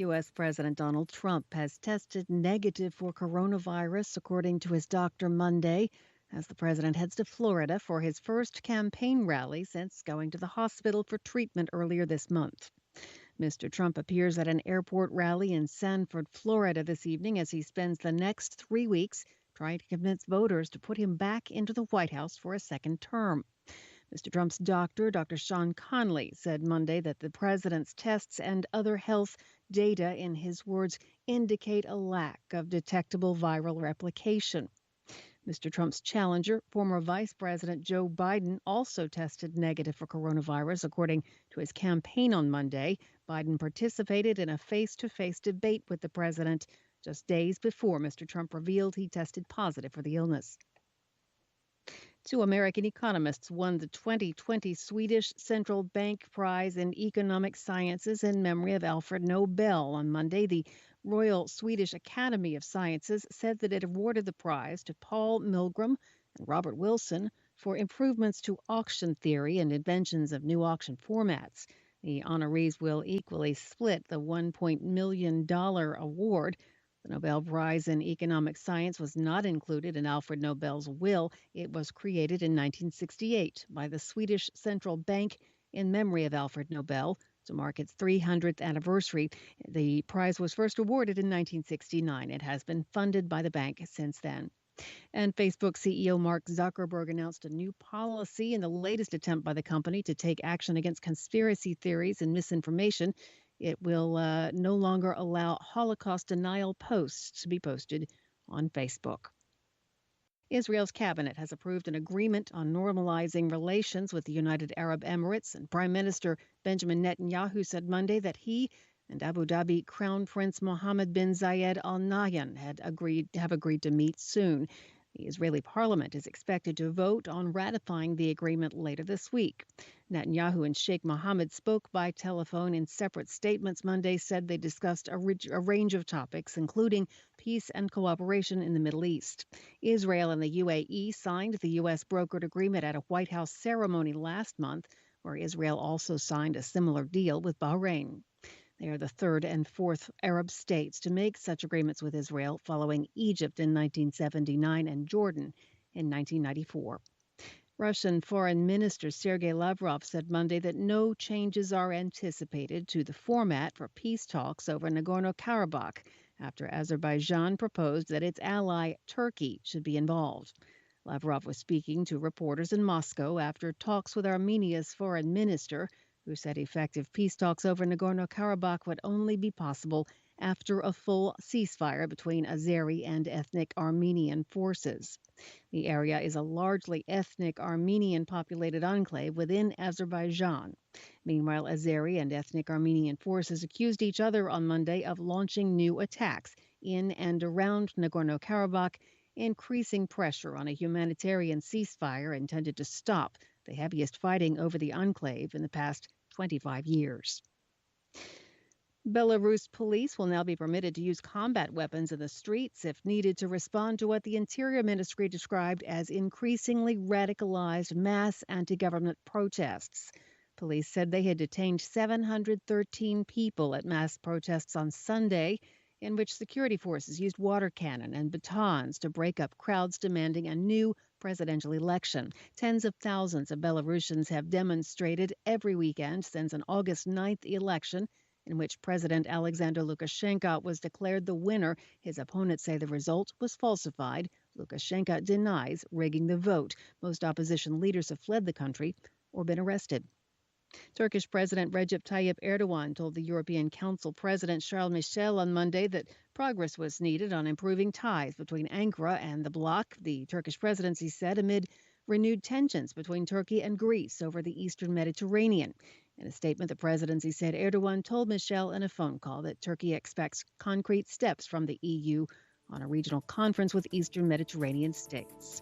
U.S. President Donald Trump has tested negative for coronavirus, according to his doctor Monday, as the president heads to Florida for his first campaign rally since going to the hospital for treatment earlier this month. Mr. Trump appears at an airport rally in Sanford, Florida this evening as he spends the next 3 weeks trying to convince voters to put him back into the White House for a second term. Mr. Trump's doctor, Dr. Sean Conley, said Monday that the president's tests and other health data, in his words, indicate a lack of detectable viral replication. Mr. Trump's challenger, former Vice President Joe Biden, also tested negative for coronavirus, according to his campaign on Monday. Biden participated in a face-to-face debate with the president just days before Mr. Trump revealed he tested positive for the illness. 2 American economists won the 2020 Swedish Central Bank Prize in Economic Sciences in memory of Alfred Nobel. On Monday, the Royal Swedish Academy of Sciences said that it awarded the prize to Paul Milgram and Robert Wilson for improvements to auction theory and inventions of new auction formats. The honorees will equally split the $1 million award. The Nobel Prize in Economic Science was not included in Alfred Nobel's will. It was created in 1968 by the Swedish Central Bank in memory of Alfred Nobel to mark its 300th anniversary. The prize was first awarded in 1969. It has been funded by the bank since then. And Facebook CEO Mark Zuckerberg announced a new policy in the latest attempt by the company to take action against conspiracy theories and misinformation. It will no longer allow Holocaust denial posts to be posted on Facebook. Israel's cabinet has approved an agreement on normalizing relations with the United Arab Emirates, and Prime Minister Benjamin Netanyahu said Monday that he and Abu Dhabi Crown Prince Mohammed bin Zayed Al Nahyan have agreed to meet soon. The Israeli parliament is expected to vote on ratifying the agreement later this week. Netanyahu and Sheikh Mohammed spoke by telephone in separate statements Monday, said they discussed a range of topics, including peace and cooperation in the Middle East. Israel and the UAE signed the U.S. brokered agreement at a White House ceremony last month, where Israel also signed a similar deal with Bahrain. They are the third and fourth Arab states to make such agreements with Israel, following Egypt in 1979 and Jordan in 1994. Russian Foreign Minister Sergei Lavrov said Monday that no changes are anticipated to the format for peace talks over Nagorno-Karabakh after Azerbaijan proposed that its ally Turkey should be involved. Lavrov was speaking to reporters in Moscow after talks with Armenia's foreign minister, who said effective peace talks over Nagorno-Karabakh would only be possible after a full ceasefire between Azeri and ethnic Armenian forces. The area is a largely ethnic Armenian-populated enclave within Azerbaijan. Meanwhile, Azeri and ethnic Armenian forces accused each other on Monday of launching new attacks in and around Nagorno-Karabakh, increasing pressure on a humanitarian ceasefire intended to stop the heaviest fighting over the enclave in the past 25 years. Belarus police will now be permitted to use combat weapons in the streets if needed to respond to what the Interior Ministry described as increasingly radicalized mass anti-government protests. Police said they had detained 713 people at mass protests on Sunday, in which security forces used water cannon and batons to break up crowds demanding a new presidential election. Tens of thousands of Belarusians have demonstrated every weekend since an August 9th election in which President Alexander Lukashenko was declared the winner. His opponents say the result was falsified. Lukashenko denies rigging the vote. Most opposition leaders have fled the country or been arrested. Turkish President Recep Tayyip Erdogan told the European Council President Charles Michel on Monday that progress was needed on improving ties between Ankara and the bloc, the Turkish presidency said, amid renewed tensions between Turkey and Greece over the eastern Mediterranean. In a statement, the presidency said Erdogan told Michel in a phone call that Turkey expects concrete steps from the EU on a regional conference with eastern Mediterranean states.